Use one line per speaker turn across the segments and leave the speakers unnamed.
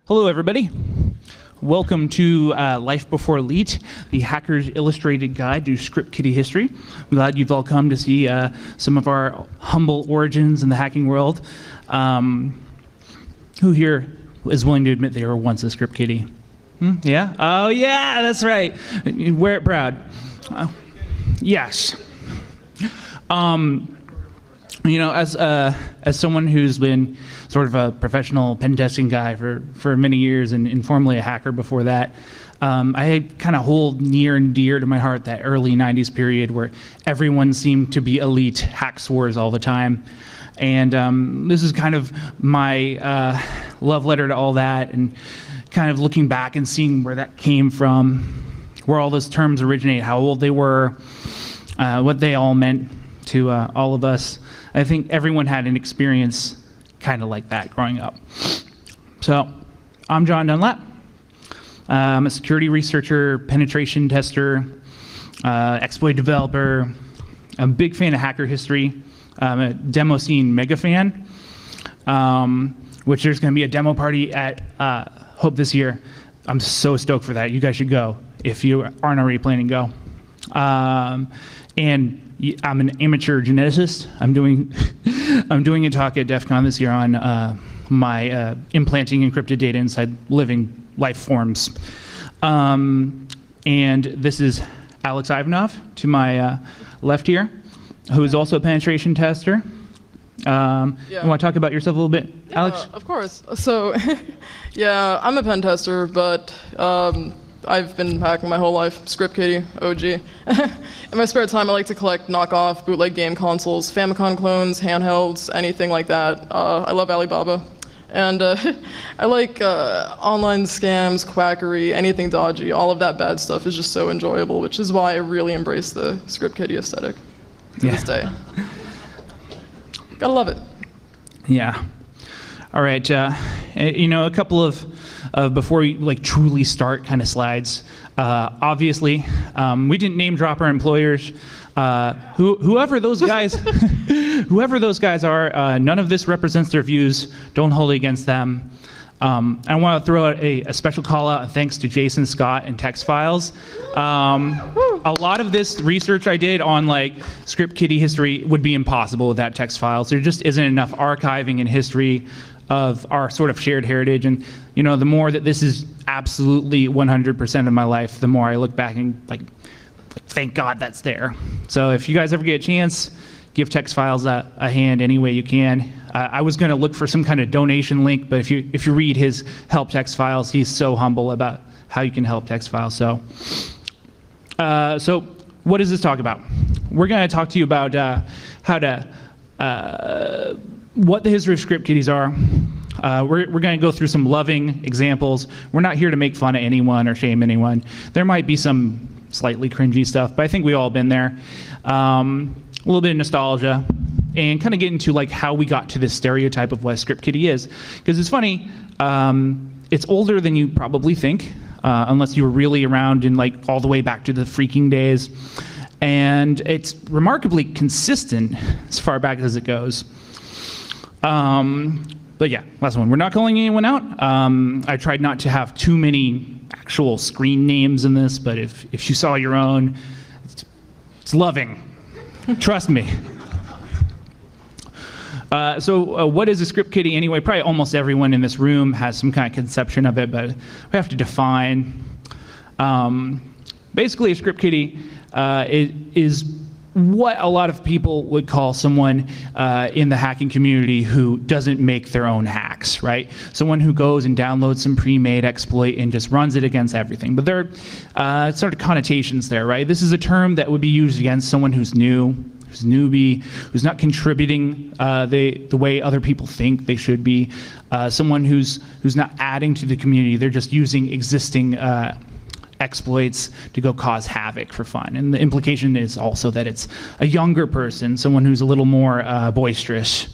Hello, everybody. Welcome to Life Before Elite, the Hacker's Illustrated Guide to Script Kiddie History. I'm glad you've all come to see some of our humble origins in the hacking world. Who here is willing to admit they were once a script kiddie? Yeah? Oh, yeah, that's right. Wear it proud. Yes. You know, as someone who's been sort of a professional pen testing guy for many years and informally a hacker before that, I kind of hold near and dear to my heart that early 90s period where everyone seemed to be elite hack wars all the time. And this is kind of my love letter to all that, and kind of looking back and seeing where that came from, where all those terms originate, how old they were, what they all meant to all of us. I think everyone had an experience kind of like that growing up. So I'm John Dunlap. I'm a security researcher, penetration tester, exploit developer. I'm a big fan of hacker history. I'm a demo scene mega fan, which there's going to be a demo party at Hope this year. I'm so stoked for that. You guys should go if you aren't already planning to go. And I'm an amateur geneticist. I'm doing a talk at DEF CON this year on my implanting encrypted data inside living life forms. And this is Alex Ivanov to my left here, who is also a penetration tester.
Yeah.
You want to talk about yourself a little bit, Alex?
Of course. So, yeah, I'm a pen tester, but I've been hacking my whole life. Script Kiddie, OG. In my spare time, I like to collect knockoff bootleg game consoles, Famicom clones, handhelds, anything like that. I love Alibaba. And I like online scams, quackery, anything dodgy. All of that bad stuff is just so enjoyable, which is why I really embrace the Script Kiddie aesthetic to this day. Gotta love it.
Yeah. All right. You know, a couple of before we truly start kind of slides. Obviously, we didn't name drop our employers. Whoever those guys, whoever those guys are, none of this represents their views. Don't hold it against them. I want to throw out a special call out and thanks to Jason Scott and Text Files. A lot of this research I did on Script Kiddie history would be impossible without Text Files. There just isn't enough archiving and history of our sort of shared heritage. And you know, the more that this is absolutely 100% of my life, the more I look back and thank God that's there. So if you guys ever get a chance, give Text Files a hand any way you can. I was going to look for some kind of donation link, but if you read his help Text Files, he's so humble about how you can help Text Files. So what does this talk about? We're going to talk to you about what the history of script kiddies are. We're going to go through some loving examples. We're not here to make fun of anyone or shame anyone. There might be some slightly cringy stuff, but I think we've all been there. A little bit of nostalgia, and kind of get into how we got to this stereotype of what a script kiddie is. Because it's funny, it's older than you probably think, unless you were really around in all the way back to the freaking days. And it's remarkably consistent as far back as it goes. But yeah, last one. We're not calling anyone out. I tried not to have too many actual screen names in this, but if you saw your own, it's loving. Trust me. So what is a script kiddie anyway? Probably almost everyone in this room has some kind of conception of it, but we have to define. Basically, a script kiddie is what a lot of people would call someone in the hacking community who doesn't make their own hacks, right? Someone who goes and downloads some pre-made exploit and just runs it against everything. But there are sort of connotations there, right? This is a term that would be used against someone who's new, who's newbie, who's not contributing the way other people think they should be, someone who's not adding to the community. They're just using existing exploits to go cause havoc for fun. And the implication is also that it's a younger person, someone who's a little more boisterous.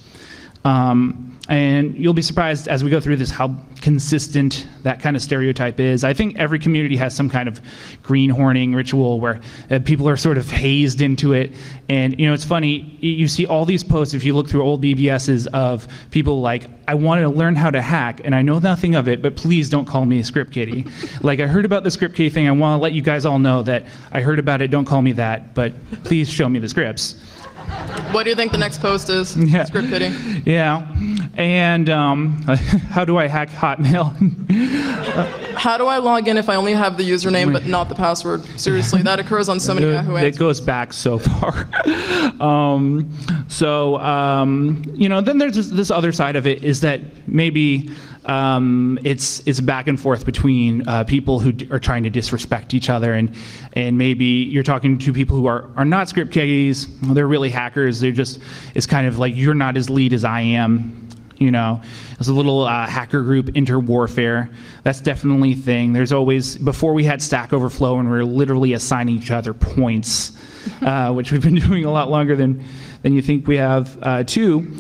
And you'll be surprised as we go through this how consistent that kind of stereotype is. I think every community has some kind of greenhorning ritual where people are sort of hazed into it. And it's funny, you see all these posts, if you look through old BBSs, of people like, I want to learn how to hack and I know nothing of it, but please don't call me a script kiddie. Like, I heard about the script kiddie thing, I want to let you guys all know that I heard about it, don't call me that, but please show me the scripts.
What do you think the next post is?
Yeah.
Script kiddie.
Yeah. And how do I hack Hotmail?
How do I log in if I only have the username but not the password? Seriously, that occurs on so many Yahoo
It
answers.
goes back so far. Then there's this other side of it, is that maybe it's back and forth between people who are trying to disrespect each other, and maybe you're talking to people who are not script kiddies, they're really hackers, it's kind of like, you're not as lead as I am. There's a little hacker group, interwarfare. That's definitely a thing. There's always, before we had Stack Overflow and we were literally assigning each other points, which we've been doing a lot longer than you think we have too.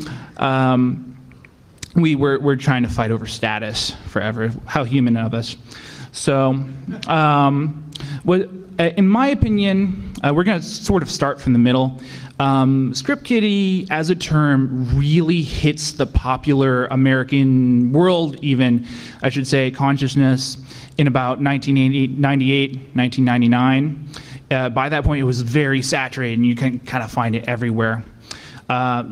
We're trying to fight over status forever. How human of us. So, in my opinion, we're going to sort of start from the middle. Script kiddie as a term really hits the popular American world, even, I should say, consciousness in about 1998, 1999. By that point, it was very saturated, and you can kind of find it everywhere.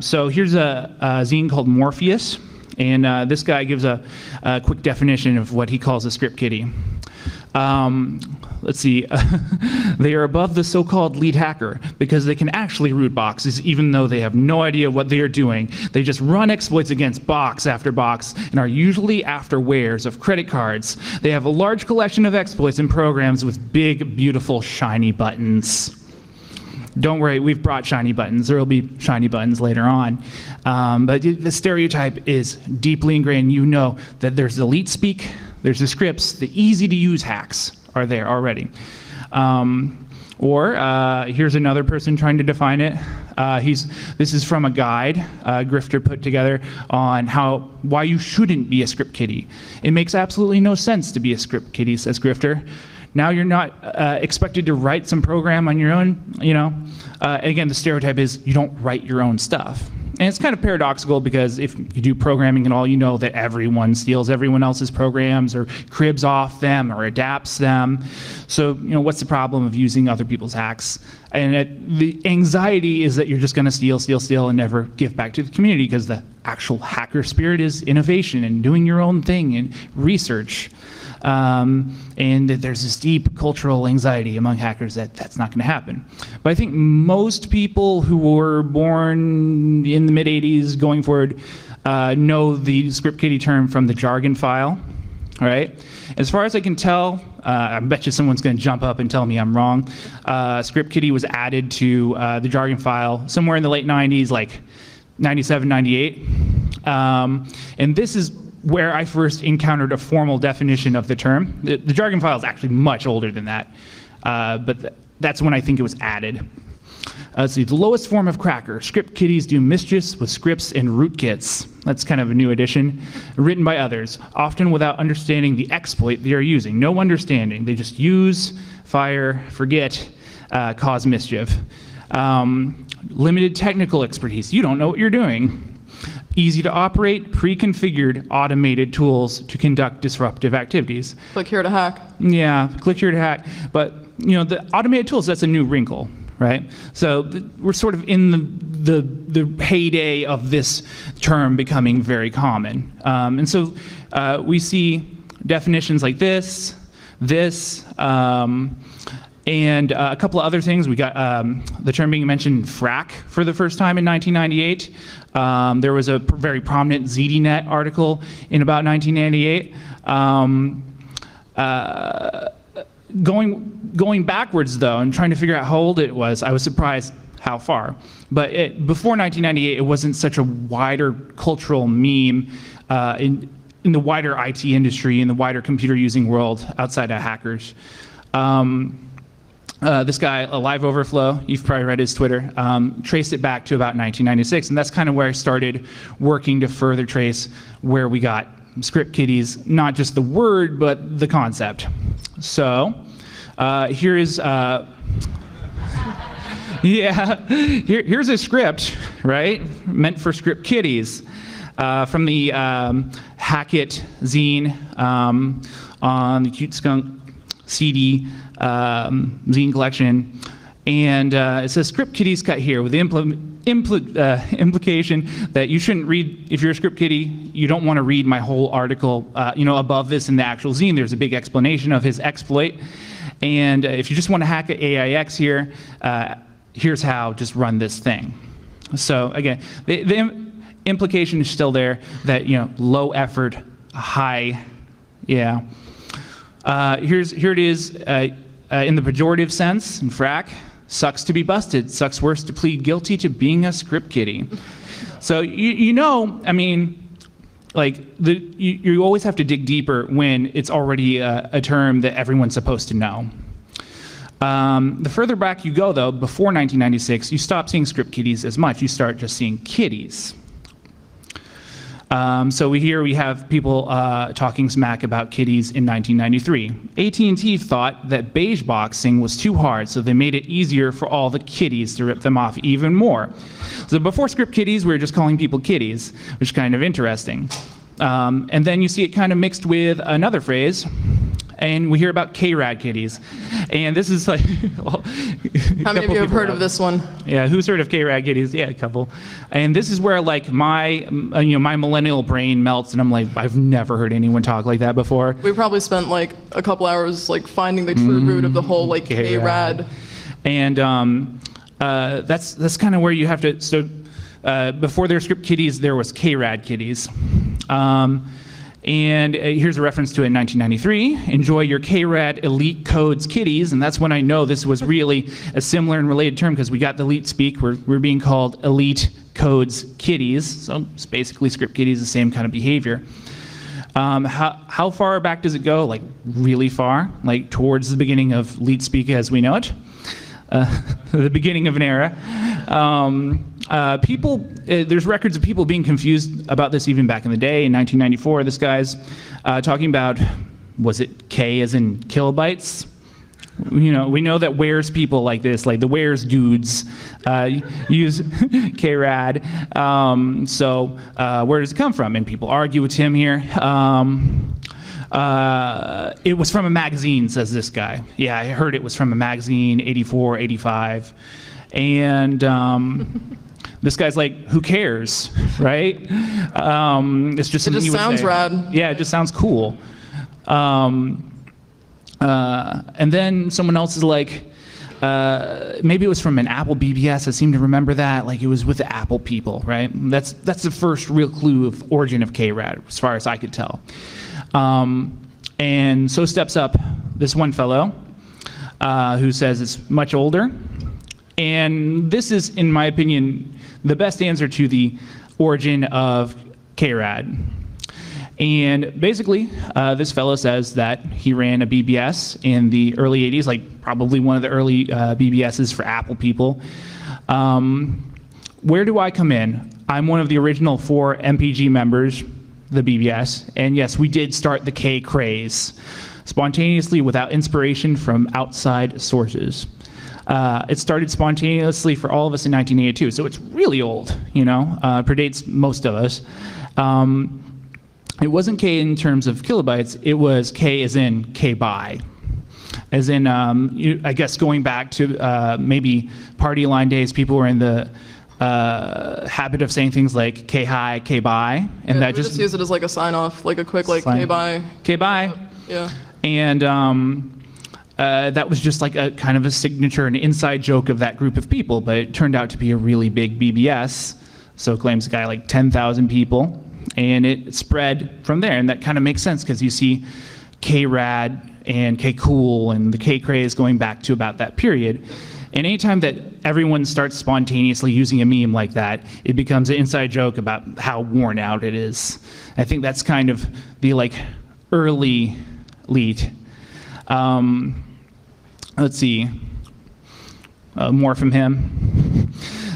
So here's a zine called Morpheus, and this guy gives a quick definition of what he calls a script kiddie. Let's see, they are above the so-called lead hacker because they can actually root boxes even though they have no idea what they are doing. They just run exploits against box after box and are usually after wares of credit cards. They have a large collection of exploits and programs with big, beautiful, shiny buttons. Don't worry, we've brought shiny buttons. There will be shiny buttons later on. But the stereotype is deeply ingrained. You know that there's the elite speak, there's the scripts, the easy-to-use hacks are there already. Here's another person trying to define it. This is from a guide Grifter put together on why you shouldn't be a script kiddie. It makes absolutely no sense to be a script kiddie, says Grifter. Now you're not expected to write some program on your own, Again, the stereotype is you don't write your own stuff. And it's kind of paradoxical because if you do programming and all, you know that everyone steals everyone else's programs or cribs off them or adapts them. So, what's the problem of using other people's hacks? And the anxiety is that you're just going to steal, and never give back to the community, because the actual hacker spirit is innovation and doing your own thing and research. And there's this deep cultural anxiety among hackers that that's not going to happen. But I think most people who were born in the mid-'80s going forward know the script kiddie term from the jargon file. All right. As far as I can tell, I bet you someone's going to jump up and tell me I'm wrong. Script kiddie was added to the jargon file somewhere in the late 90s, like 97, 98. And this is where I first encountered a formal definition of the term. The jargon file is actually much older than that, but that's when I think it was added. Let's see, the lowest form of cracker. Script kiddies do mischiefs with scripts and rootkits. That's kind of a new addition. Written by others, often without understanding the exploit they are using. No understanding. They just use, fire, forget, cause mischief. Limited technical expertise. You don't know what you're doing. Easy to operate, pre-configured, automated tools to conduct disruptive activities.
Click here to hack.
Yeah, click here to hack. But the automated tools, that's a new wrinkle, right? So we're sort of in the heyday of this term becoming very common. And so we see definitions like this, and a couple of other things. We got the term being mentioned, frack, for the first time in 1998. There was a very prominent ZDNet article in about 1998. Going backwards, though, and trying to figure out how old it was, I was surprised how far. But before 1998, it wasn't such a wider cultural meme in the wider IT industry, in the wider computer-using world outside of hackers. this guy, Alive Overflow, you've probably read his Twitter, traced it back to about 1996, and that's kind of where I started working to further trace where we got script kiddies, not just the word, but the concept. So here is, here's a script, right, meant for script kiddies from the Hackett zine on the Cute Skunk CD zine collection, and it says script kiddies cut here with the implication that you shouldn't read, if you're a script kiddie, you don't want to read my whole article, above this in the actual zine. There's a big explanation of his exploit, and if you just want to hack at AIX here, here's how, just run this thing. So again, the implication is still there that, low effort, high, yeah. Here it is in the pejorative sense, in frac, sucks to be busted, sucks worse to plead guilty to being a script kiddie. So, you always have to dig deeper when it's already a term that everyone's supposed to know. The further back you go, though, before 1996, you stop seeing script kiddies as much. You start just seeing kiddies. So we have people talking smack about kiddies in 1993. AT&T thought that beige boxing was too hard, so they made it easier for all the kiddies to rip them off even more. So before script kiddies, we were just calling people kiddies, which is kind of interesting. And then you see it kind of mixed with another phrase, and we hear about K-Rad kiddies. And this is like... well,
how many of you have heard of this one?
Yeah, who's heard of K-Rad kiddies? Yeah, a couple. And this is where like my millennial brain melts, and I'm like, I've never heard anyone talk like that before.
We probably spent like a couple hours like finding the true root of the whole like K-Rad.
And that's kind of where you have to... So before there were script kiddies, there was K-Rad kiddies. And here's a reference to it in 1993. Enjoy your K-Rad Elite Codes kiddies. And that's when I know this was really a similar and related term, because we got the elite speak. We're being called Elite Codes kiddies. So it's basically script kiddies, the same kind of behavior. How far back does it go? Like really far, like towards the beginning of elite speak as we know it. The beginning of an era. There's records of people being confused about this even back in the day. In 1994, this guy's talking about, was it K as in kilobytes? We know that Where's people like this, like the Where's dudes, use K-Rad. So where does it come from? And people argue with him here. It was from a magazine, says this guy. Yeah, I heard it was from a magazine, 84, 85. And this guy's like, who cares, right? It's just something you would say. It just sounds
rad.
Yeah, it just sounds cool. And then someone else is like, maybe it was from an Apple BBS. I seem to remember that. Like it was with the Apple people, right? That's the first real clue of origin of K-Rad, as far as I could tell. And so steps up this one fellow who says it's much older. And this is, in my opinion, the best answer to the origin of K-Rad. And basically, this fellow says that he ran a BBS in the early 80s, like probably one of the early BBSs for Apple people. Where do I come in? I'm one of the original 4 MPG members, the BBS, and yes, we did start the K craze, spontaneously without inspiration from outside sources. It started spontaneously for all of us in 1982, so it's really old, predates most of us. It wasn't K in terms of kilobytes, it was K as in K-by. As in, I guess going back to maybe party line days, people were in the habit of saying things like K-high, K-by, and that
just use it as like a sign-off, like a quick like K-by.
K-by.
Yeah.
And that was just like a kind of a signature, an inside joke of that group of people, but it turned out to be a really big BBS. So claims the guy like 10,000 people, and it spread from there, and that kind of makes sense because you see K-Rad and K-Cool and the K-Craze going back to about that period. And anytime that everyone starts spontaneously using a meme like that, it becomes an inside joke about how worn out it is. I think that's kind of the like early elite. Let's see. more from him.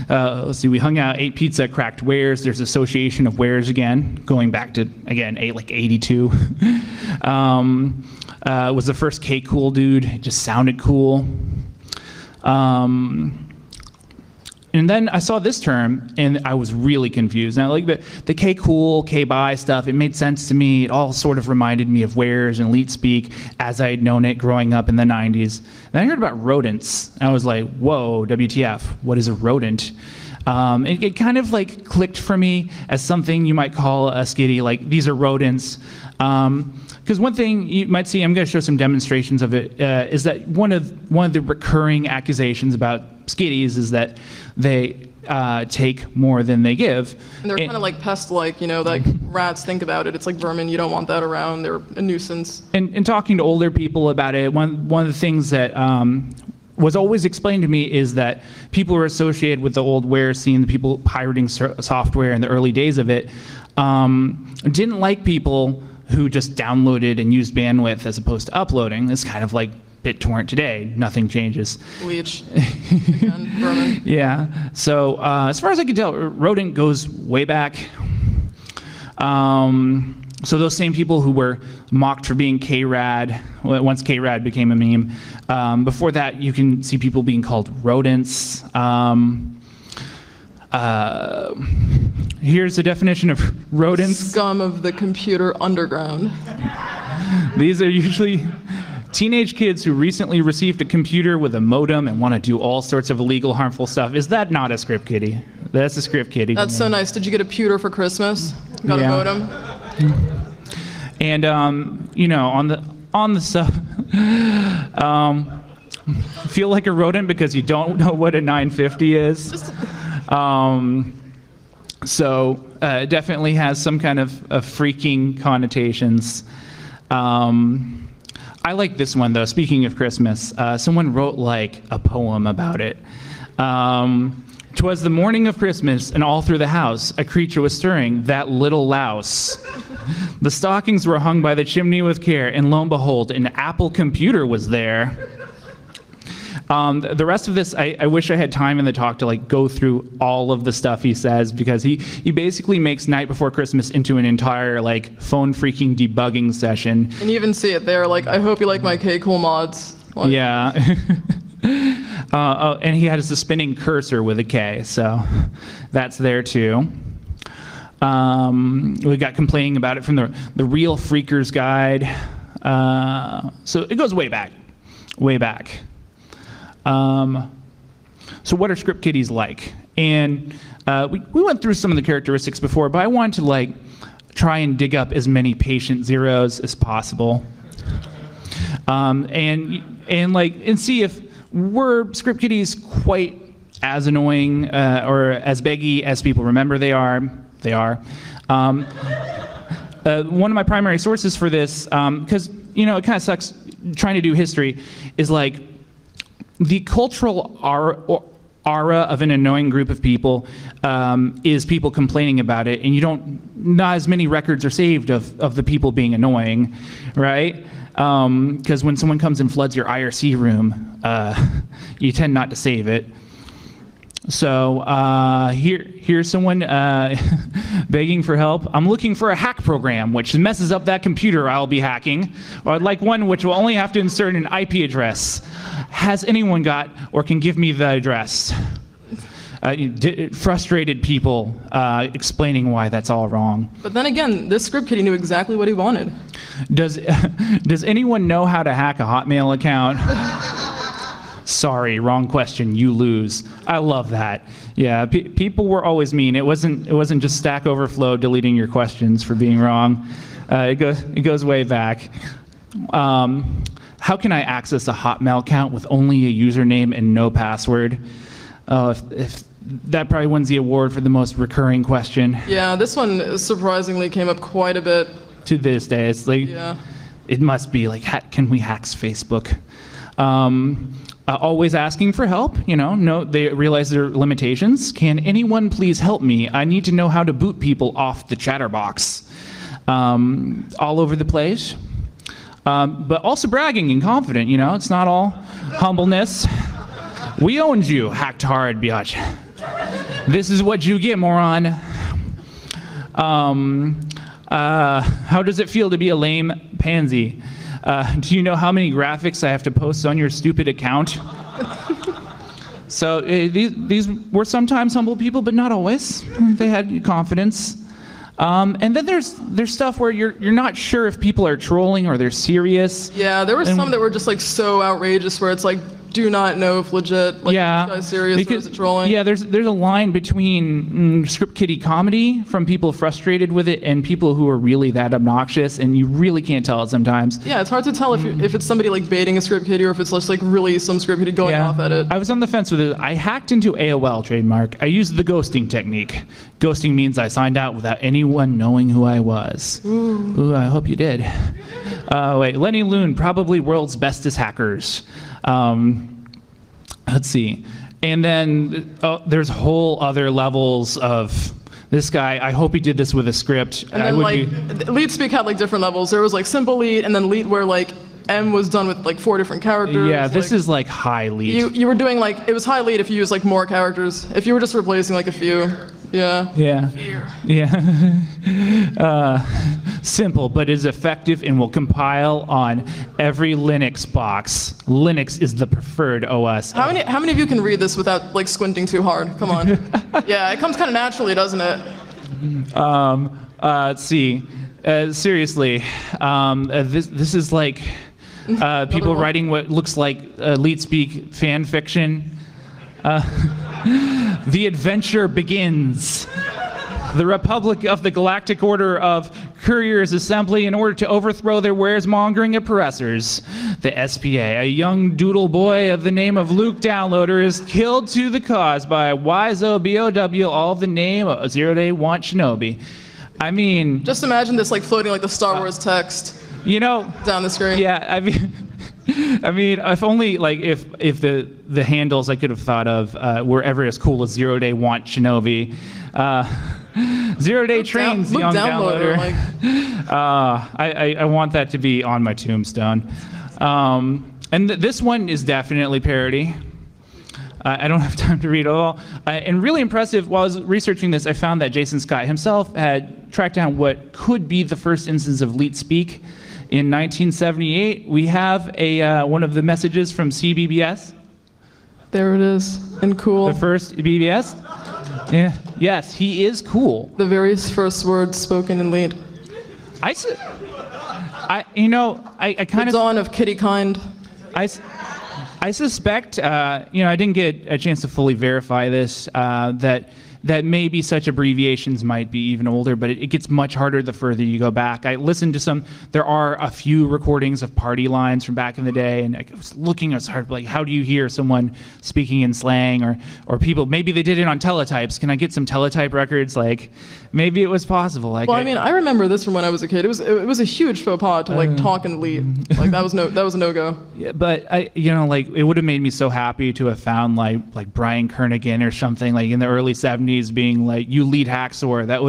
Let's see, we hung out, ate pizza, cracked wares. There's association of wares again, going back to, again, like 82. Was the first K-Cool dude. It just sounded cool. And then I saw this term, and I was really confused. Now, like the K-Cool, K-Buy stuff, it made sense to me. It all sort of reminded me of wares and elite speak as I had known it growing up in the 90s. Then I heard about rodents. I was like, whoa, WTF, what is a rodent? It kind of like clicked for me as something you might call a skitty, like these are rodents. Because one thing you might see, I'm going to show some demonstrations of it, is that one of the recurring accusations about skitties is that they take more than they give.
And they're kind of like pest-like, like rats, think about it. It's like vermin, you don't want that around, they're a nuisance.
And talking to older people about it, one of the things that was always explained to me is that people were associated with the old ware scene, the people pirating software in the early days of it, didn't like people who just downloaded and used bandwidth as opposed to uploading. It's kind of like BitTorrent today. Nothing changes.
Leech. Again, vermin.
Yeah. So as far as I can tell, rodent goes way back. So those same people who were mocked for being K-Rad, once K-Rad became a meme, before that you can see people being called rodents. Here's the definition of rodents.
Scum of the computer underground.
These are usually teenage kids who recently received a computer with a modem and want to do all sorts of illegal, harmful stuff. Is that not a script kiddie? That's a script kiddie.
That's so nice. Did you get a pewter for Christmas? Got a modem?
And on the stuff, feel like a rodent because you don't know what a 950 is. So it definitely has some kind of freaking connotations. I like this one though. Speaking of Christmas, someone wrote like a poem about it. 'Twas the morning of Christmas, and all through the house a creature was stirring, that little louse. The stockings were hung by the chimney with care, and lo and behold, an Apple computer was there. The rest of this, I wish I had time in the talk to like go through all of the stuff he says, because he basically makes Night Before Christmas into an entire like phone freaking debugging session.
And you even see it there, like, I hope you like my K-Cool mods. Like,
yeah. And he has a spinning cursor with a K, so that's there too. We got complaining about it from the Real Freakers Guide. So it goes way back, way back. So what are script kiddies like? And we went through some of the characteristics before, but I wanted to like try and dig up as many patient zeros as possible, and see if were script kiddies quite as annoying or as beggy as people remember they are. They are. One of my primary sources for this, because it kind of sucks trying to do history, is like the cultural aura of an annoying group of people is people complaining about it, and not as many records are saved of the people being annoying, right? Because when someone comes and floods your IRC room, you tend not to save it. So here's someone begging for help. I'm looking for a hack program which messes up that computer I'll be hacking, or I'd like one which will only have to insert an IP address. Has anyone got or can give me the address? Frustrated people explaining why that's all wrong.
But then again, this script kiddie knew exactly what he wanted.
Does anyone know how to hack a Hotmail account? Sorry, wrong question. You lose. I love that. Yeah, people were always mean. It wasn't just Stack Overflow deleting your questions for being wrong. It goes way back. How can I access a Hotmail account with only a username and no password? If that probably wins the award for the most recurring question.
Yeah, this one surprisingly came up quite a bit.
To this day, it's like,
yeah.
It must be like, can we hack Facebook? Always asking for help, no, they realize their limitations. Can anyone please help me? I need to know how to boot people off the chatterbox. All over the place. But also bragging and confident, it's not all humbleness. We owned you, hacked hard, biatch. This is what you get, moron. How does it feel to be a lame pansy? Do you know how many graphics I have to post on your stupid account? So these were sometimes humble people, but not always. They had confidence. And then there's stuff where you're not sure if people are trolling or they're serious.
Yeah, there were some that were just like so outrageous where it's like, do not know if legit, like,
Yeah,
this guy's serious or is it trolling?
Yeah, there's a line between script kiddie comedy from people frustrated with it and people who are really that obnoxious, and you really can't tell it sometimes.
Yeah, it's hard to tell if it's somebody like baiting a script kiddie or if it's just like really some script kiddie going off at it.
I was on the fence with it. I hacked into AOL trademark. I used the ghosting technique. Ghosting means I signed out without anyone knowing who I was. Ooh, I hope you did. Wait, Lenny Loon, probably world's bestest hackers. Let's see. And then there's whole other levels of this guy. I hope he did this with a script.
And then lead speak had like different levels. There was like simple lead and then lead where like M was done with like 4 different characters.
Yeah, this is like high lead.
You were doing like, it was high lead if you used like more characters. If you were just replacing like a few. Yeah.
Yeah. Yeah. Simple, but is effective and will compile on every Linux box. Linux is the preferred OS.
How many of you can read this without like squinting too hard? Come on. Yeah, it comes kind of naturally, doesn't it?
Let's see. Seriously, this is like people writing what looks like lead speak fan fiction. The adventure begins. The Republic of the Galactic Order of Couriers assembly in order to overthrow their wares-mongering oppressors. The SPA, a young doodle boy of the name of Luke Downloader, is killed to the cause by YZOBOW, all the name of Zero Day Want Shinobi. I mean...
Just imagine this like floating like the Star Wars text.
You know...
Down the screen.
Yeah, I mean, if only like if the handles I could have thought of were ever as cool as Zero Day Want Shinobi. 0 Day Trains, young downloader. I want that to be on my tombstone. And this one is definitely parody. I don't have time to read it all. And really impressive, while I was researching this, I found that Jason Scott himself had tracked down what could be the first instance of leet speak. In 1978, we have one of the messages from CBBS.
There it is, and cool.
The first BBS? Yeah. Yes, he is cool.
The very first words spoken in lead.
I kind of...
The dawn of kitty kind.
I suspect, I didn't get a chance to fully verify this, that maybe such abbreviations might be even older, but it gets much harder the further you go back. I listened to some, there are a few recordings of party lines from back in the day, and I was looking as hard, like, how do you hear someone speaking in slang, or people, maybe they did it on teletypes. Can I get some teletype records? Like, maybe it was possible. Like,
well, I remember this from when I was a kid. It was a huge faux pas to like talk and lead. Like that was a no-go.
Yeah, but it would have made me so happy to have found like Brian Kernighan or something like in the early 70s being like, you lead Hacksaw. That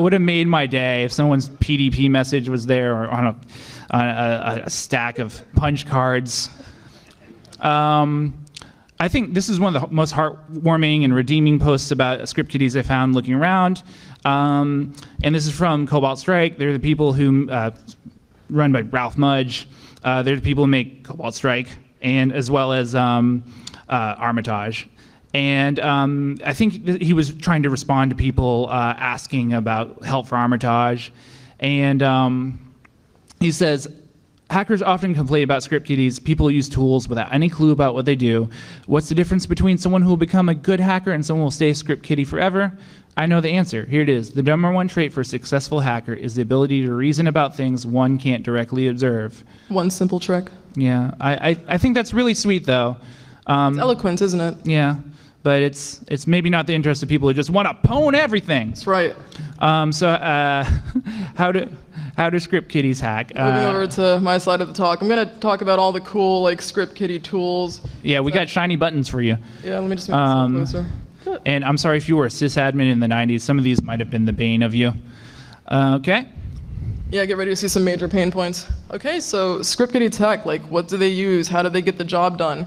would have made my day if someone's PDP message was there or on a stack of punch cards. I think this is one of the most heartwarming and redeeming posts about script kiddies I found looking around. And this is from Cobalt Strike. They're the people who run by Ralph Mudge. They're the people who make Cobalt Strike, and as well as Armitage. And I think he was trying to respond to people asking about help for Armitage. And he says, hackers often complain about script kiddies. People use tools without any clue about what they do. What's the difference between someone who will become a good hacker and someone who will stay a script kiddie forever? I know the answer. Here it is. The number one trait for a successful hacker is the ability to reason about things one can't directly observe.
One simple trick.
Yeah, I think that's really sweet, though.
It's eloquent, isn't it?
Yeah, but it's maybe not the interest of people who just want to pwn everything.
That's right.
How do script kiddies hack?
Moving over to my side of the talk, I'm going to talk about all the cool like script kiddie tools.
Yeah, we got shiny buttons for you.
Yeah, let me just make this closer.
And I'm sorry if you were a sysadmin in the 90s. Some of these might have been the bane of you. Okay.
Yeah, get ready to see some major pain points. Okay, so script kiddie tech, like what do they use? How do they get the job done?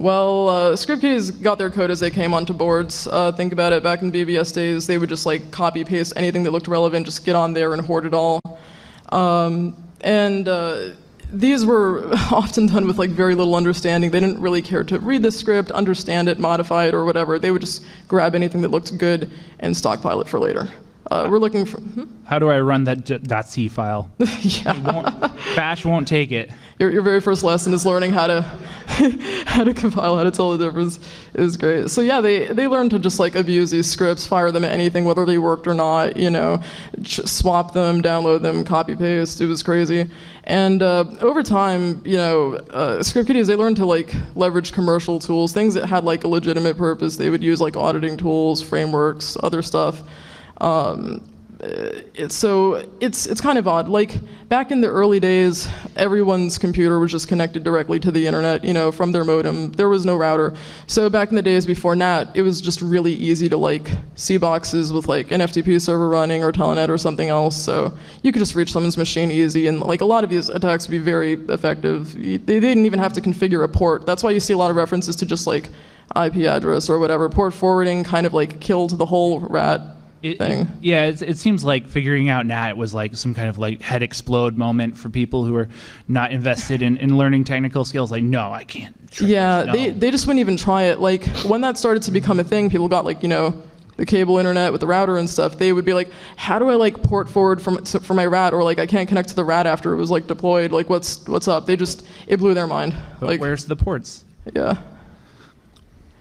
Well, script kiddies got their code as they came onto boards. Think about it, back in BBS days, they would just like copy paste anything that looked relevant, just get on there and hoard it all. These were often done with like very little understanding. They didn't really care to read the script, understand it, modify it, or whatever. They would just grab anything that looked good and stockpile it for later. We're looking for...
How do I run that .c file?
Yeah.
Bash won't take it.
Your very first lesson is learning how to how to compile, how to tell the difference. It was great. So yeah, they learned to just like abuse these scripts, fire them at anything, whether they worked or not. You know, swap them, download them, copy paste. It was crazy. And over time, you know, script kiddies, they learned to like leverage commercial tools, things that had like a legitimate purpose. They would use like auditing tools, frameworks, other stuff. It's kind of odd. Like back in the early days, everyone's computer was just connected directly to the internet, you know, from their modem. There was no router. So back in the days before NAT, it was just really easy to like see boxes with like an FTP server running or Telnet or something else. So you could just reach someone's machine easy, and like a lot of these attacks would be very effective. They didn't even have to configure a port. That's why you see a lot of references to just like IP address or whatever. Port forwarding kind of like killed the whole rat.
It seems like figuring out NAT was like some kind of like head explode moment for people who are not invested in learning technical skills. Like, no, I can't.
Yeah,
no.
They just wouldn't even try it. Like when that started to become a thing, people got like, you know, the cable internet with the router and stuff. They would be like, how do I like port forward from my rat, or like I can't connect to the rat after it was like deployed. Like what's up? It blew their mind.
But
like,
where's the ports?
Yeah.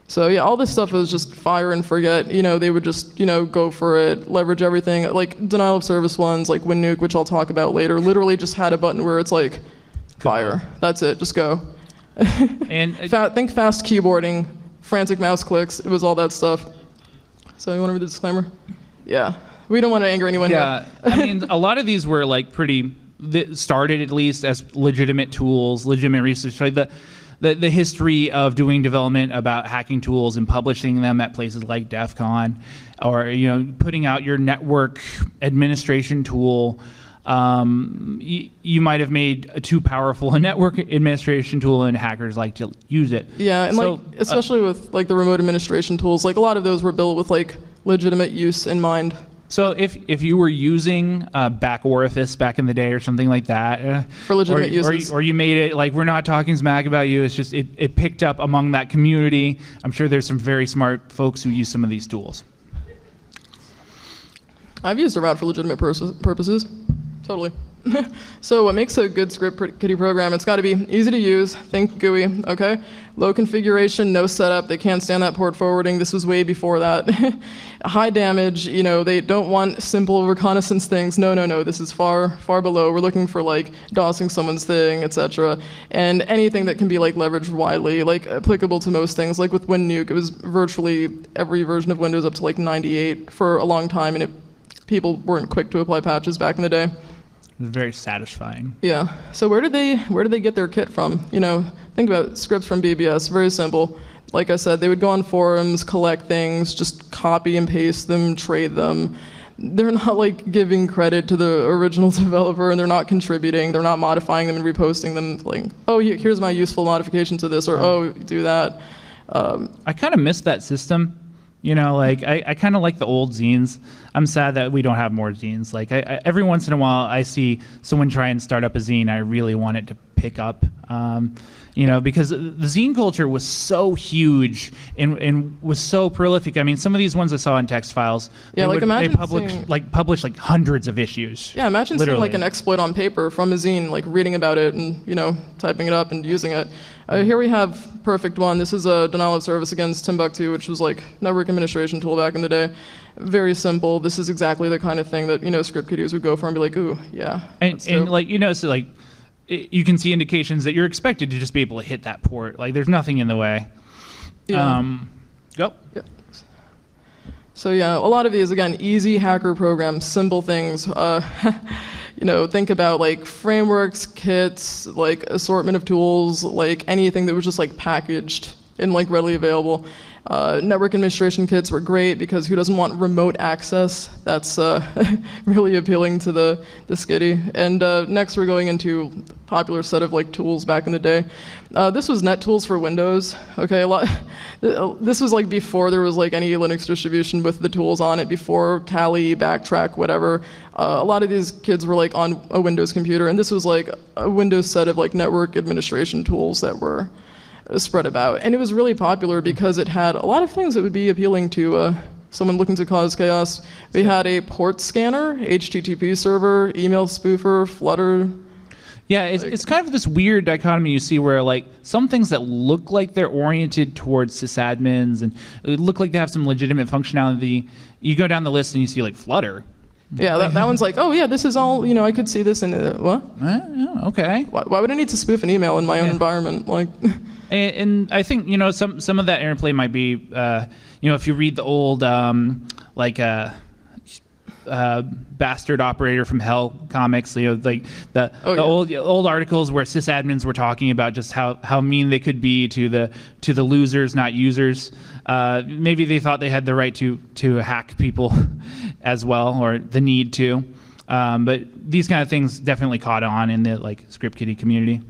So yeah, all this stuff was just fire and forget. You know, they would just, you know, go for it, leverage everything. Like denial of service ones, like WinNuke, which I'll talk about later, literally just had a button where it's like, fire. That's it, just go.
And
think fast keyboarding, frantic mouse clicks, it was all that stuff. So you want to read the disclaimer? Yeah, we don't want to anger anyone.
Yeah, I mean, a lot of these were like started at least as legitimate tools, legitimate research. Like the history of doing development about hacking tools and publishing them at places like DEF CON, or you know, putting out your network administration tool. You might have made a too powerful a network administration tool, and hackers like to use it.
Yeah, and so, like especially with like the remote administration tools, like a lot of those were built with like legitimate use in mind.
So if you were using back orifice back in the day or something like that,
for legitimate uses,
or you made it like, we're not talking smack about you, it's just it picked up among that community. I'm sure there's some very smart folks who use some of these tools.
I've used a route for legitimate purposes, totally. So what makes a good script kiddie program? It's got to be easy to use. Think GUI, okay? Low configuration, no setup. They can't stand that port forwarding. This was way before that. High damage. You know, they don't want simple reconnaissance things. No. This is far below. We're looking for like DOSing someone's thing, etc. And anything that can be like leveraged widely, like applicable to most things. Like with WinNuke, it was virtually every version of Windows up to like 98 for a long time, and people weren't quick to apply patches back in the day.
Very satisfying.
Yeah. So where did they get their kit from? You know, think about scripts from BBS. Very simple. Like I said, they would go on forums, collect things, just copy and paste them, trade them. They're not like giving credit to the original developer, and they're not contributing. They're not modifying them and reposting them. Like, oh, here's my useful modification to this, or oh, do that.
I kind of miss that system. You know, like I kind of like the old zines. I'm sad that we don't have more zines. Like every once in a while, I see someone try and start up a zine. I really want it to pick up, you know, because the zine culture was so huge and was so prolific. I mean, some of these ones I saw in text files.
Yeah, imagine
they published like hundreds of issues.
Yeah, imagine
literally.
Seeing like an exploit on paper from a zine, like reading about it and, you know, typing it up and using it. Here we have perfect one. This is a denial of service against Timbuktu, which was like network administration tool back in the day. Very simple. This is exactly the kind of thing that, you know, script kiddies would go for and be like, ooh, yeah.
And like, you know, so like you can see indications that you're expected to just be able to hit that port. Like there's nothing in the way.
Yeah.
Go.
Yeah. So yeah, a lot of these, again, easy hacker programs, simple things. You know, think about like frameworks, kits, like assortment of tools, like anything that was just like packaged and like readily available. Network administration kits were great because who doesn't want remote access? That's really appealing to the Kiddie. And next we're going into popular set of like tools back in the day. This was NetTools for Windows. Okay, this was like before there was like any Linux distribution with the tools on it, before Kali, Backtrack, whatever. A lot of these kids were like on a Windows computer, and this was like a Windows set of like network administration tools that were spread about. And it was really popular because it had a lot of things that would be appealing to someone looking to cause chaos. We had a port scanner, HTTP server, email spoofer, Flutter.
Yeah, it's kind of this weird dichotomy you see where like some things that look like they're oriented towards sysadmins and look like they have some legitimate functionality, you go down the list and you see like Flutter.
Yeah, that one's like, oh yeah, this is all, I could see this in what?
Okay.
Why would I need to spoof an email in my own environment? Like,
and I think, some of that interplay might be, if you read the old, Bastard Operator from Hell comics, like the old articles where sysadmins were talking about just how mean they could be to the losers, not users. Maybe they thought they had the right to hack people as well, or the need to. But these kind of things definitely caught on in the like Script Kiddie community.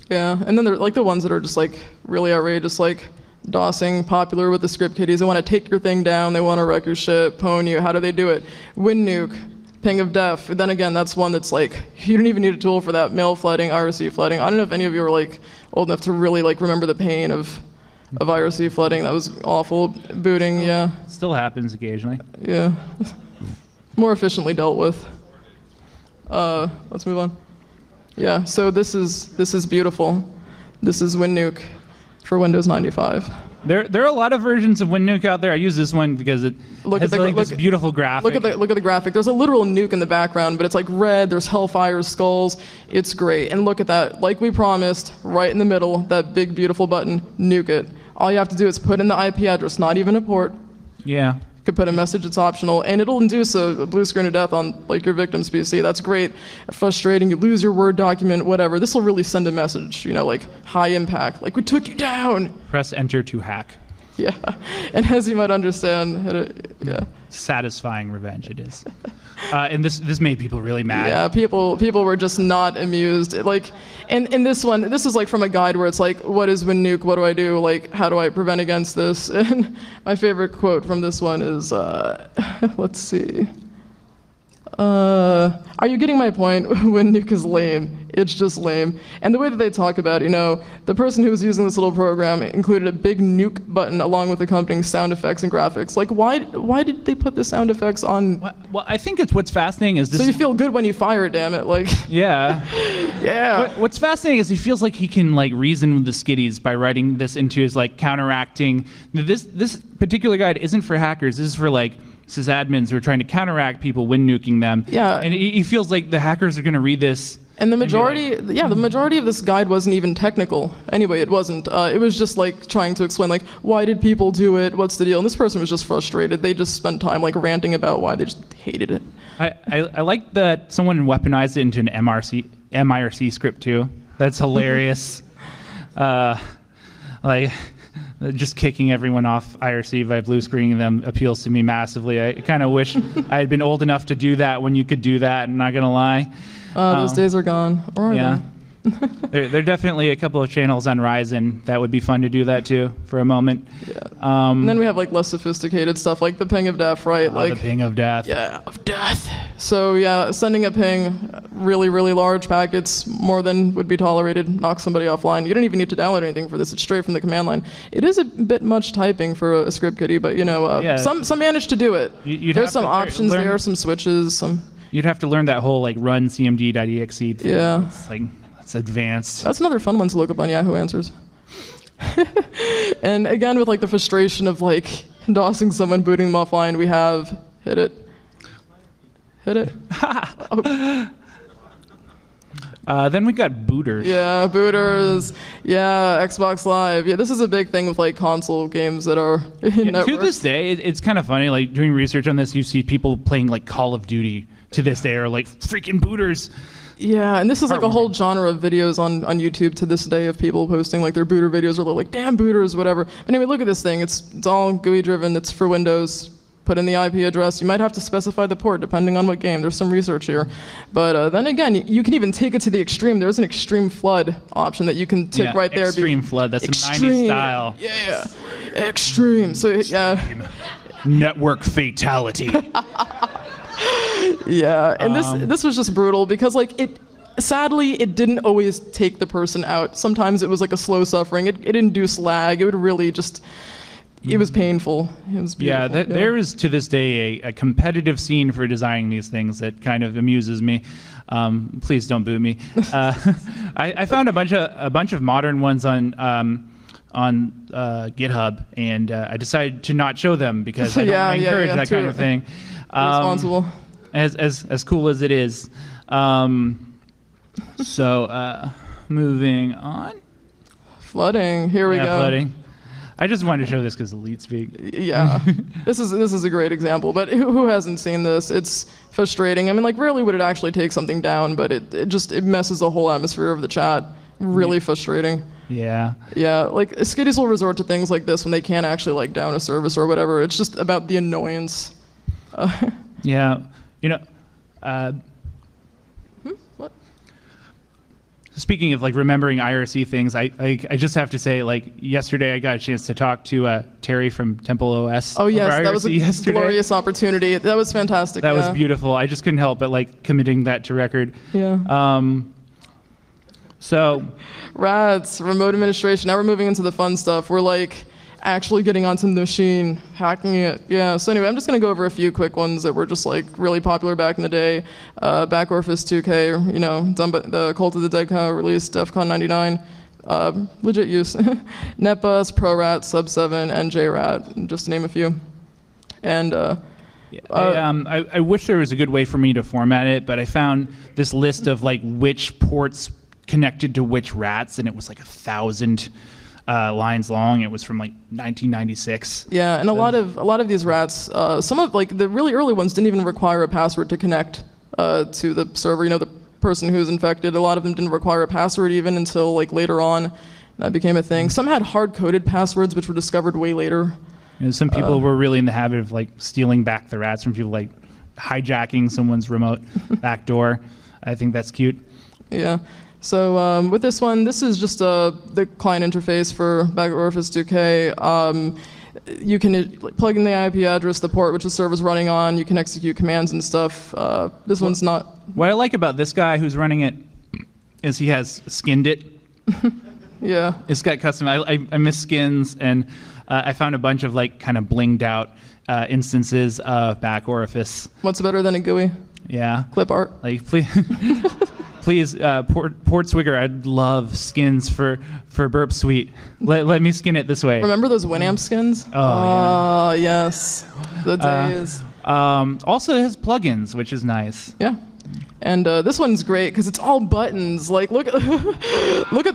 Yeah, and then there like the ones that are just like really outrageous, like DOSing, popular with the Script Kiddies. They want to take your thing down, they want to wreck your shit, pwn you. How do they do it? WinNuke, ping of def. Then again, that's one that's like, you don't even need a tool for that. Mail flooding, IRC flooding. I don't know if any of you are like old enough to really like remember the pain of IRC flooding. That was awful. Booting, yeah.
Still happens occasionally.
Yeah. More efficiently dealt with. Let's move on. Yeah, so this is beautiful. This is WinNuke for Windows 95.
There are a lot of versions of WinNuke out there. I use this one because it has this beautiful graphic.
Look at the graphic. There's a literal nuke in the background, but it's like red. There's hellfire skulls. It's great. And look at that. Like we promised, right in the middle, that big beautiful button, nuke it. All you have to do is put in the IP address, not even a port.
Yeah.
You could put a message that's optional, and it'll induce a blue screen of death on like your victim's PC. That's great. Frustrating. You lose your Word document, whatever. This will really send a message, like high impact. Like, we took you down.
Press enter to hack.
Yeah. And as you might understand, yeah.
Satisfying revenge it is. And this made people really mad.
Yeah, people were just not amused. Like, and this one, this is like from a guide where it's like, what is WinNuke? What do I do? Like, how do I prevent against this? And my favorite quote from this one is, let's see. Are you getting my point? WinNuke is lame. It's just lame. And the way that they talk about it, the person who was using this little program included a big nuke button along with accompanying sound effects and graphics. Like, why did they put the sound effects on?
Well, I think what's fascinating is this.
So you feel good when you fire, damn it. Like.
Yeah.
Yeah.
What's fascinating is he feels like he can like reason with the skiddies by writing this into his like counteracting. This particular guide isn't for hackers. This is for like sysadmins who are trying to counteract people when nuking them.
Yeah.
And he feels like the hackers are going to read this.
And the majority, the majority of this guide wasn't even technical. Anyway, it wasn't. It was just like trying to explain like, why did people do it? What's the deal? And this person was just frustrated. They just spent time like ranting about why they just hated it.
I like that someone weaponized it into an MIRC script too. That's hilarious. Like, just kicking everyone off IRC by blue screening them appeals to me massively. I kind of wish I had been old enough to do that when you could do that. I'm not gonna lie.
Those days are gone. Or
yeah. There are definitely a couple of channels on Ryzen that would be fun to do that too for a moment.
Yeah. And then we have like less sophisticated stuff like the ping of death, right? Like
the ping of death.
Yeah, of death. So yeah, sending a ping, really, really large packets, more than would be tolerated, knock somebody offline. You don't even need to download anything for this. It's straight from the command line. It is a bit much typing for a script kiddie, but some managed to do it. There's some options there, some switches, some.
You'd have to learn that whole like run cmd.exe thing.
Yeah.
It's like, it's advanced.
That's another fun one to look up on Yahoo Answers. And again, with like the frustration of like DOSing someone, booting them offline, we have hit it.
Then we got booters.
Yeah, booters. Yeah, Xbox Live. Yeah, this is a big thing with like console games that are in networks.
To this day, it's kind of funny. Like doing research on this, you see people playing like Call of Duty to this day, or like freaking booters.
Yeah, and this is like a whole
Heartwarming.
genre of videos on YouTube to this day of people posting like their booter videos, or they're like, damn booters, whatever. Anyway, look at this thing. It's all GUI driven. It's for Windows. Put in the IP address. You might have to specify the port depending on what game. There's some research here. But then again, you can even take it to the extreme. There's an extreme flood option that you can tick right there.
Extreme flood. That's extreme. 90s style.
Yeah, extreme. So yeah.
Network fatality.
Yeah, and this was just brutal because like sadly it didn't always take the person out. Sometimes it was like a slow suffering. It induced lag. It would really just. It was painful. It was beautiful.
There is to this day a competitive scene for designing these things that kind of amuses me. Please don't boot me. I found a bunch of modern ones on GitHub, and I decided to not show them because I don't want to encourage that kind of thing.
Responsible.
As cool as it is. So moving on.
Flooding. Here we go.
Flooding. I just wanted to show this because Elite speak.
Yeah, this is a great example. But who hasn't seen this? It's frustrating. I mean, like, rarely would it actually take something down, but it messes the whole atmosphere of the chat. Really frustrating.
Yeah.
Yeah, like skitties will resort to things like this when they can't actually like down a service or whatever. It's just about the annoyance.
Yeah,
What?
Speaking of like remembering IRC things, I just have to say, like, yesterday I got a chance to talk to Terry from Temple OS.
Oh yes, that was a
yesterday.
glorious opportunity. That was fantastic.
That was beautiful. I just couldn't help but like committing that to record.
Yeah.
So.
Rats, remote administration. Now we're moving into the fun stuff. We're like actually getting onto the machine, hacking it. Yeah. So anyway, I'm just gonna go over a few quick ones that were just like really popular back in the day. Back Orifice 2K, done by the Cult of the Dead Cow released DEFCON 99. Legit use. NetBus, ProRat, Sub7, and JRat, just to name a few. And
I wish there was a good way for me to format it, but I found this list of like which ports connected to which rats, and it was like 1,000 lines long. It was from like 1996.
Yeah, and a lot of these rats, some of like the really early ones didn't even require a password to connect to the server. The person who's infected. A lot of them didn't require a password even until like later on. That became a thing. Some had hard-coded passwords, which were discovered way later.
Some people were really in the habit of like stealing back the rats from people, like hijacking someone's remote back door. I think that's cute.
Yeah. So with this one, this is just the client interface for Back Orifice 2K. You can plug in the IP address, the port which the server's running on. You can execute commands and stuff. This one's not.
What I like about this guy who's running it is he has skinned it.
Yeah.
It's got custom. I miss skins, and I found a bunch of like kind of blinged out instances of Back Orifice.
What's better than a GUI?
Yeah.
Clip art.
Like please. Please, Port Swigger, I'd love skins for Burp Suite. Let me skin it this way.
Remember those Winamp skins?
Oh,
yeah. Yes. The days.
Also, it has plugins, which is nice.
Yeah. And this one's great because it's all buttons. Like, look at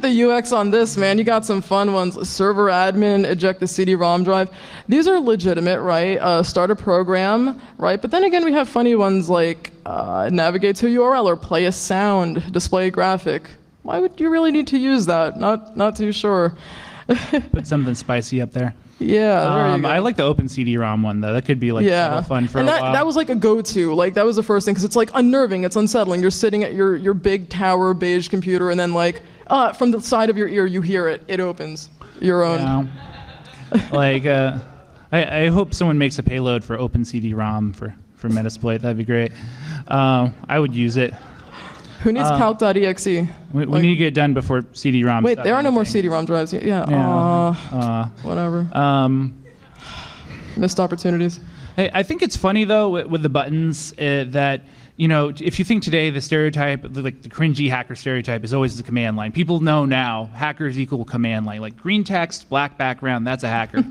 the UX on this, man. You got some fun ones. Server admin, eject the CD-ROM drive. These are legitimate, right? Start a program, right? But then again, we have funny ones like navigate to a URL or play a sound, display a graphic. Why would you really need to use that? Not too sure.
Put something spicy up there.
Yeah, there you go.
I like the open CD-ROM one though. That could be like fun for a while.
That was like a go-to. Like that was the first thing because it's like unnerving. It's unsettling. You're sitting at your big tower beige computer, and then like from the side of your ear you hear it. It opens. Your own.
Yeah. Like I hope someone makes a payload for open CD-ROM for Metasploit. That'd be great. I would use it.
Who needs calc.exe?
We need to get it done before CD-ROM.
Wait, there are no more CD-ROM drives. Yeah. Whatever. Missed opportunities.
Hey, I think it's funny though with the buttons that if you think today the stereotype, like the cringy hacker stereotype, is always the command line. People know now hackers equal command line. Like green text, black background, that's a hacker.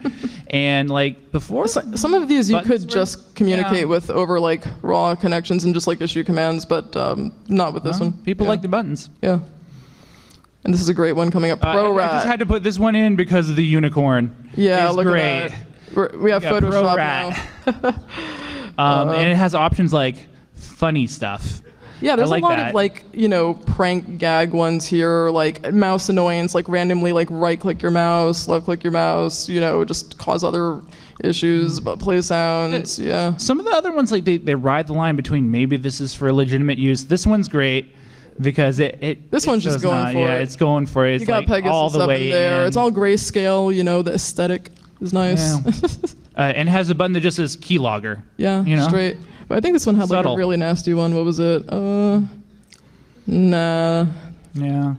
And like before,
some of these you could just communicate with over like raw connections and just like issue commands, but not with this one.
People like the buttons.
Yeah. And this is a great one coming up. ProRat.
I just had to put this one in because of the unicorn.
Yeah, look
great.
at that. We have Photoshop now.
And it has options like funny stuff.
Yeah, there's
I like
a lot
that.
of like, prank gag ones here, like mouse annoyance, like randomly like right click your mouse, left click your mouse, just cause other issues, but play sounds, yeah.
Some of the other ones, like they ride the line between maybe this is for legitimate use. This one's great because
This one's just going for it.
Yeah, it's going for it. It's
You got
like
Pegasus
all the
up
way
in there.
in.
It's all grayscale, the aesthetic is nice.
Yeah. And it has a button that just says keylogger.
Yeah, straight. But I think this one had like
Subtle.
a really nasty one. What was it? Nah.
Yeah.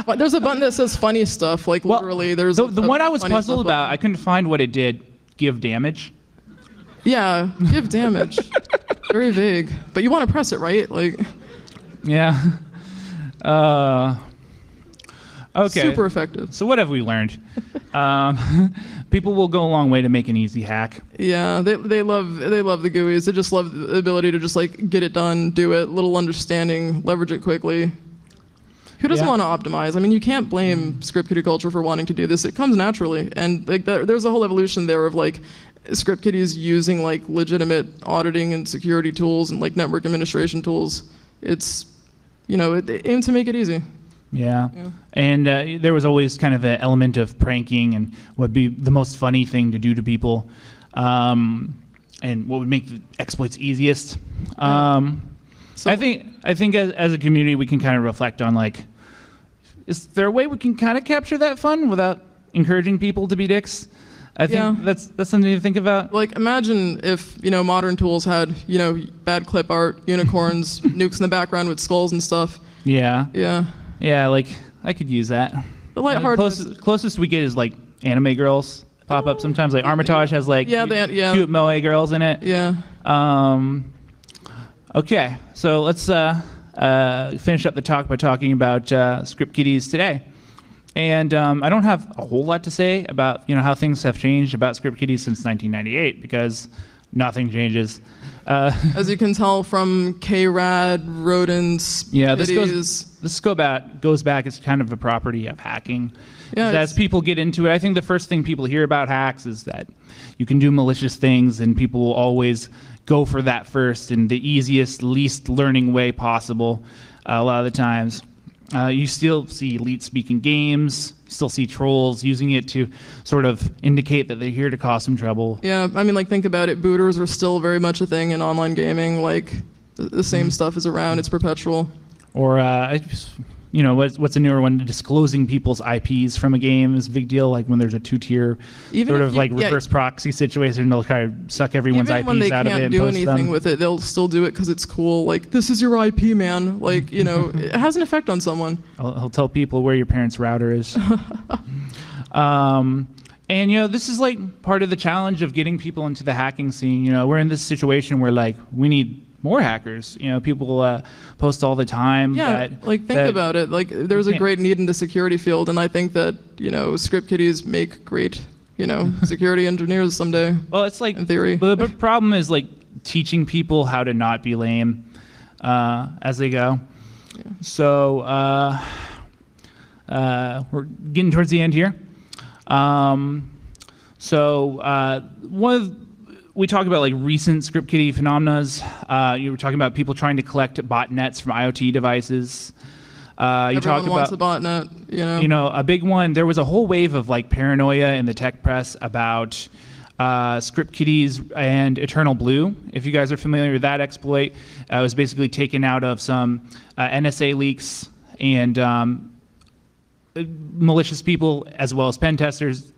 But there's a button that says funny stuff. Like literally, there's
the one I was
funny
puzzled
stuff
about.
button.
I couldn't find what it did. Give damage.
Yeah, give damage. Very vague. But you want to press it, right? Like.
Yeah. Okay.
Super effective.
So what have we learned? People will go a long way to make an easy hack.
Yeah, they love the GUIs. They just love the ability to just like get it done, do it, little understanding, leverage it quickly. Who doesn't want to optimize? I mean, you can't blame script kiddie culture for wanting to do this. It comes naturally, and like there's a whole evolution there of like script kiddies using like legitimate auditing and security tools and like network administration tools. It's it aims to make it easy.
Yeah. And there was always kind of an element of pranking and what would be the most funny thing to do to people, and what would make the exploits easiest. I think as a community we can kind of reflect on like, is there a way we can kind of capture that fun without encouraging people to be dicks? I think that's something to think about.
Like imagine if modern tools had bad clip art, unicorns, nukes in the background with skulls and stuff.
Yeah.
Yeah.
Yeah, like I could use that.
The lighthearted.
Closest we get is like anime girls pop up sometimes. Like Armitage has like cute moe girls in it.
Yeah.
Okay, so let's finish up the talk by talking about script kiddies today. And I don't have a whole lot to say about how things have changed about script kiddies since 1998 because nothing changes.
As you can tell from K-Rad, rodents,
this goes back. It's kind of a property of hacking.
Yeah,
as people get into it, I think the first thing people hear about hacks is that you can do malicious things, and people will always go for that first in the easiest, least learning way possible. A lot of the times, you still see elite speaking games. Still see trolls using it to sort of indicate that they're here to cause some trouble.
Yeah, I mean, like think about it. Booters are still very much a thing in online gaming. Like the same stuff is around. It's perpetual.
Or what's a newer one? Disclosing people's IPs from a game is a big deal. Like when there's a two-tier sort of like reverse proxy situation, they'll kind of suck everyone's IPs out of it.
Even when they can't do anything with it, they'll still do it because it's cool. Like this is your IP, man. Like it has an effect on someone.
He'll tell people where your parents' router is. And this is like part of the challenge of getting people into the hacking scene. We're in this situation where like we need more hackers. People post all the time.
Yeah, think about it. Like there's a great need in the security field, and I think that script kiddies make great security engineers someday.
Well, it's like
in theory.
But the problem is like teaching people how to not be lame as they go. Yeah. So we're getting towards the end here. We talk about like recent script kiddie phenomena. You were talking about people trying to collect botnets from IoT devices.
Everyone wants a botnet,
a big one. There was a whole wave of like paranoia in the tech press about script kiddies and Eternal Blue. If you guys are familiar with that exploit, it was basically taken out of some NSA leaks, and malicious people as well as pen testers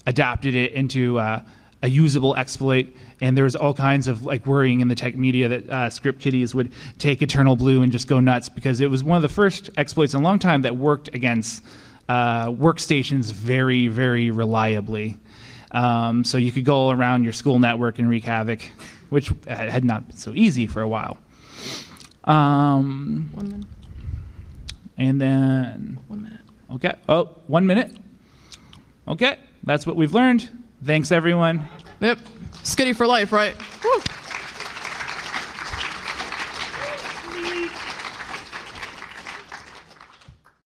adapted it into a usable exploit, and there was all kinds of like worrying in the tech media that script kiddies would take Eternal Blue and just go nuts because it was one of the first exploits in a long time that worked against workstations very, very reliably. So you could go around your school network and wreak havoc, which had not been so easy for a while.
1 minute.
And then
1 minute.
Okay. Oh, 1 minute. Okay, that's what we've learned. Thanks, everyone.
Yep. Skitty for life, right? Woo.